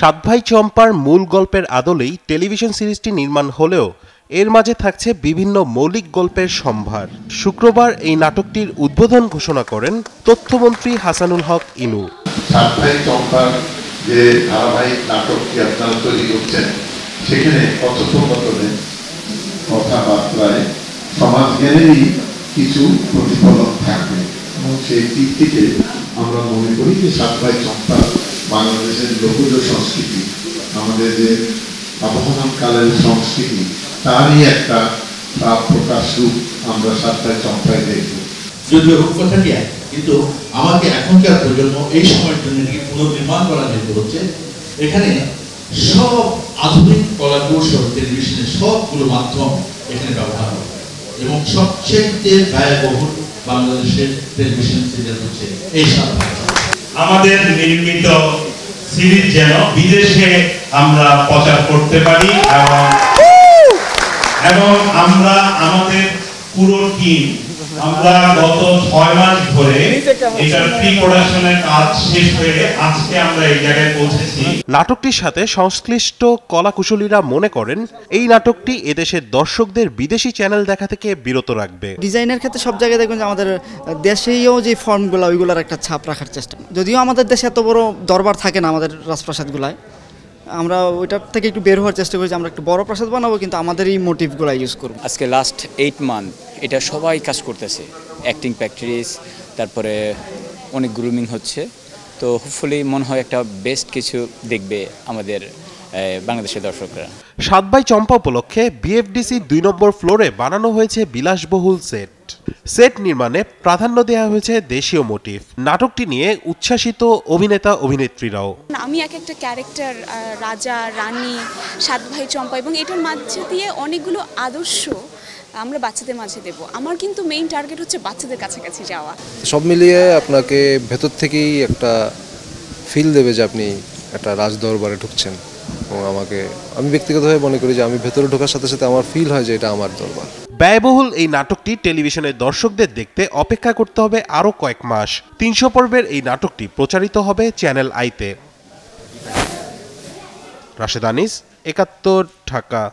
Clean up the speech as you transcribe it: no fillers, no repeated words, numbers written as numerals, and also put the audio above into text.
সাত ভাই চম্পার মূল গল্পের আদলেই টেলিভিশন সিরিজটি নির্মাণ হলেও এর মাঝে থাকছে বিভিন্ন মৌলিক গল্পের সম্ভার। শুক্রবার এই নাটকটির উদ্বোধন ঘোষণা করেন তথ্যমন্ত্রী হাসানুল হক ইনু। সাত ভাই চম্পার যে ধারাবাহিক নাটকটি আপনারা তৈরি করছেন, সেখানে কথোপকথনে কথাবার্তায় সমাজ জ্ঞানেরই কিছু প্রতিফলন থাকবে এবং সেই দিক থেকে আমরা মনে করি যে সাত ভাই চম্পা বাংলাদেশের লোকজ সংস্কৃতি, আমাদের যে আবহমানকালের সংস্কৃতি, তারই একটা প্রকাশ রূপ আমরা সাত ভাই চম্পায় দেখব। যদিও রূপকথাটি এক, কিন্তু আমাকে এখনকার প্রজন্ম এই সময়ের জন্য পুনর্নির্মাণ করা যেতে হচ্ছে। এখানে সব আধুনিক কলা কৌশল, টেলিভিশনের সবগুলো মাধ্যম এখানে ব্যবহার হবে এবং সবচেয়ে ব্যয়বহুল বাংলাদেশের টেলিভিশন সিরিয়াল হচ্ছে এই সাত ভাই। আমাদের নির্মিত সিরিজ যেন বিদেশে আমরা প্রচার করতে পারি এবং আমরা আমাদের পুরো টিম আমরা গত 6 মাস ধরে এটার প্রি প্রোডাকশনের কাজ শেষ হয়ে আজকে আমরা এই জায়গায় পৌঁছেছি। নাটকটির সাথে সংশ্লিষ্ট কলাকুশলীরা মনে করেন এই নাটকটি এদেশের দর্শকদের বিদেশি চ্যানেল দেখা থেকে বিরত রাখবে। ডিজাইনের ক্ষেত্রে সব জায়গায় দেখবেন যে আমাদের দেশেও যে ফর্মগুলো ওইগুলোর একটা ছাপ রাখার চেষ্টা। যদিও আমাদের দেশে এত বড় দরবার থাকে না আমাদের রাজপ্রাসাদগুলায়, আমরা ওইটার থেকে একটু বের হওয়ার চেষ্টা করি যে আমরা একটু বড় প্রাসাদ বানাবো, কিন্তু আমাদের এই মোটিভগুলো ইউজ করব। আজকে লাস্ট 8 মান্থ এটা সবাই কাজ করতেছে, অ্যাক্টিং প্র্যাকটিস, তারপরে অনেক গ্রুমিং হচ্ছে। তো হোপফুলি মনে হয় একটা বেস্ট কিছু দেখবে আমাদের বাংলাদেশের দর্শকরা। সাত ভাই চম্পা উপলক্ষে বিএফডিসি 2 নম্বর ফ্লোরে বানানো হয়েছে বিলাসবহুল সেট নির্মাণে প্রাধান্য দেওয়া হয়েছে দেশীয় মোটিভ। নাটকটি নিয়ে উচ্ছ্বাসিত অভিনেতা অভিনেত্রীরাও। আমি একটা ক্যারেক্টার, রাজা রানী, সাত ভাই চম্পা, এবং এটার মাঝে দিয়ে অনেকগুলো আদর্শ আমরা বাচ্চাদের মাঝে দেব। আমার কিন্তু মেইন টার্গেট হচ্ছে বাচ্চাদের কাছাকাছি যাওয়া। সব মিলিয়ে আপনাকে ভেতর থেকেই একটা ফিল দেবে যে আপনি একটা রাজদরবারে ঢুকছেন, এবং আমি ব্যক্তিগতভাবে মনে করি যে আমি ভেতরে ঢোকার সাথে সাথে আমার ফিল হয় যে এটা আমার দরবার। ব্যয়বহুল এই নাটকটি টেলিভিশনের দর্শকদের দেখতে অপেক্ষা করতে হবে আরও কয়েক মাস। 300 পর্বের এই নাটকটি প্রচারিত হবে চ্যানেল আইতে। রাশেদ আনিস, 71, ঢাকা।